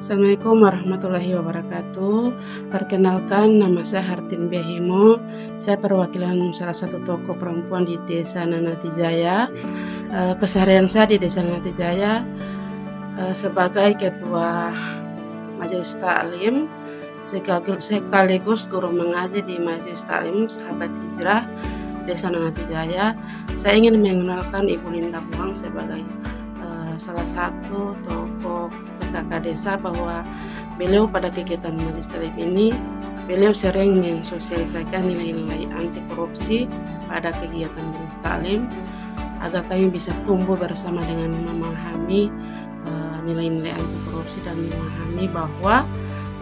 Assalamualaikum warahmatullahi wabarakatuh. Perkenalkan, nama saya Hartin Behimo. Saya perwakilan salah satu tokoh perempuan di Desa Nanatijaya. Keseharian saya di Desa Nanatijaya sebagai ketua Majelis Taklim, sekaligus guru mengaji di Majelis Taklim Sahabat Hijrah Desa Nanatijaya. Saya ingin mengenalkan Ibu Linda Buang sebagai salah satu tokoh PKK desa, bahwa beliau pada kegiatan Majelis Taklim ini beliau sering mensosialisasikan nilai-nilai anti korupsi pada kegiatan Majelis Taklim agar kami bisa tumbuh bersama dengan memahami nilai-nilai anti korupsi dan memahami bahwa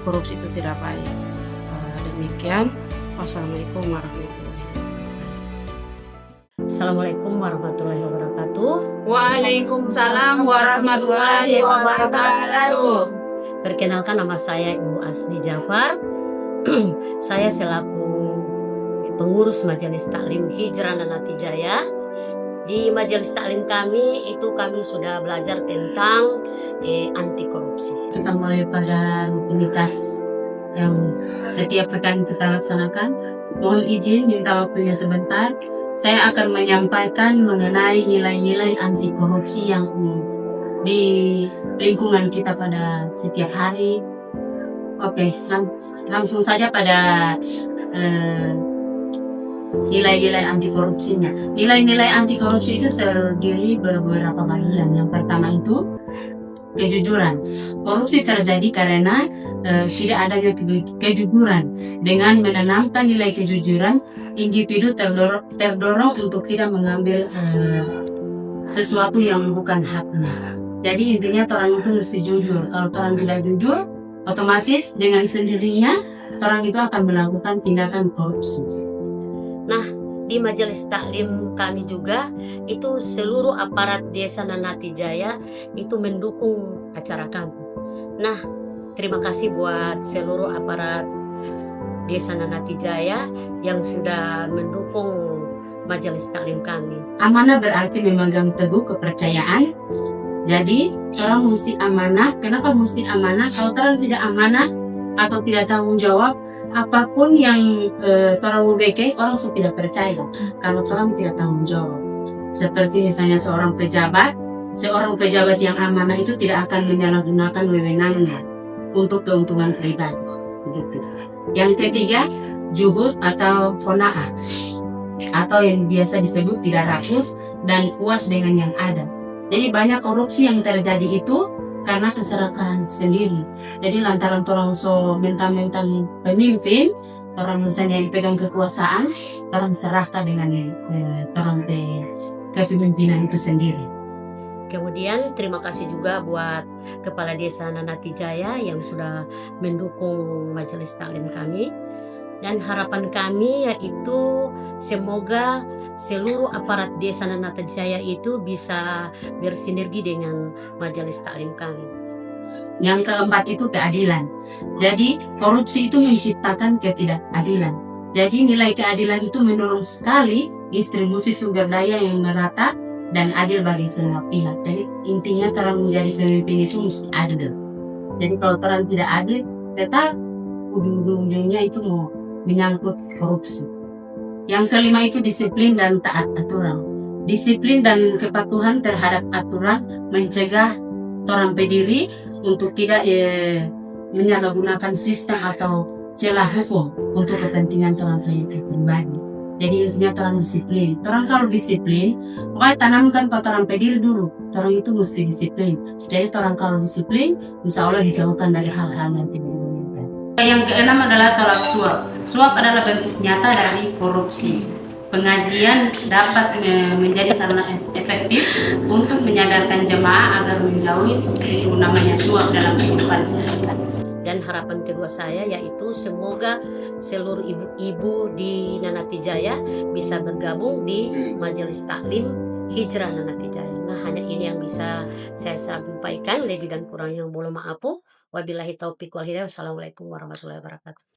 korupsi itu tidak baik. Demikian, wassalamualaikum warahmatullahi wabarakatuh. Assalamualaikum warahmatullahi wabarakatuh. Waalaikumsalam warahmatullahi wabarakatuh. Perkenalkan, nama saya Ibu Asni Jafar. Saya selaku pengurus Majelis Taklim Hijrah Nanatijaya. Di Majelis Taklim kami sudah belajar tentang anti korupsi. Kita mulai pada rutinitas yang setiap pekan kita laksanakan. Mohon izin minta waktunya sebentar. Saya akan menyampaikan mengenai nilai-nilai anti korupsi yang di lingkungan kita pada setiap hari. Oke, langsung saja pada nilai-nilai anti korupsinya. Nilai-nilai anti korupsi itu terdiri beberapa bagian. Yang pertama itu kejujuran. Korupsi terjadi karena tidak adanya kejujuran. Dengan menanamkan nilai kejujuran, individu terdorong untuk tidak mengambil sesuatu yang bukan haknya. Jadi intinya orang itu mesti jujur. Kalau orang tidak jujur, otomatis dengan sendirinya orang itu akan melakukan tindakan korupsi. Nah, di Majelis Taklim kami juga itu seluruh aparat Desa Nanatijaya itu mendukung acara kami. Nah, terima kasih buat seluruh aparat Desa Nanatijaya yang sudah mendukung Majelis Taklim kami. Amanah berarti memegang teguh kepercayaan. Jadi orang mesti amanah. Kenapa mesti amanah? Kalau orang tidak amanah atau tidak tanggung jawab, apapun yang orang beke, orang sudah tidak percaya. Kalau orang tidak tanggung jawab, seperti misalnya seorang pejabat yang amanah itu tidak akan menyalahgunakan wewenangnya untuk keuntungan pribadi. Begitu. Yang ketiga, juhud atau qanaah, atau yang biasa disebut tidak rakus dan puas dengan yang ada. Jadi banyak korupsi yang terjadi itu karena keserakahan sendiri. Jadi lantaran orang so mentang-mentang pemimpin, orang misalnya yang pegang kekuasaan, orang serahkan dengan orang kepemimpinan itu sendiri. Kemudian terima kasih juga buat Kepala Desa Nanatijaya yang sudah mendukung Majelis Taklim kami. Dan harapan kami yaitu semoga seluruh aparat Desa Nanatijaya itu bisa bersinergi dengan Majelis Taklim kami. Yang keempat itu keadilan. Jadi korupsi itu menciptakan ketidakadilan. Jadi nilai keadilan itu menurun sekali, distribusi sumber daya yang merata dan adil bagi semua pihak. Jadi intinya orang menjadi pemimpin itu mesti adil. Jadi kalau orang tidak adil, tetap ujung-ujungnya itu mau menyangkut korupsi. Yang kelima itu disiplin dan taat aturan. Disiplin dan kepatuhan terhadap aturan mencegah orang berdiri untuk tidak menyalahgunakan sistem atau celah hukum untuk kepentingan orang pribadi. Jadi intinya orang disiplin. Orang kalau disiplin, pokoknya tanamkan pada orang pediri dulu. Orang itu mesti disiplin. Jadi orang kalau disiplin, insya Allah dijauhkan dari hal-hal yang tidak diinginkan. Yang keenam adalah tolak suap. Suap adalah bentuk nyata dari korupsi. Pengajian dapat menjadi sarana efektif untuk menyadarkan jemaah agar menjauhi namanya suap dalam kehidupan sehari-hari. Dan harapan kedua saya yaitu semoga seluruh ibu-ibu di Nanatijaya bisa bergabung di Majelis Taklim Hijrah Nanatijaya. Nah, hanya ini yang bisa saya sampaikan. Lebih dan kurangnya mohon maaf. Wabillahi taufiq wal hidayah. Wassalamualaikum warahmatullahi wabarakatuh.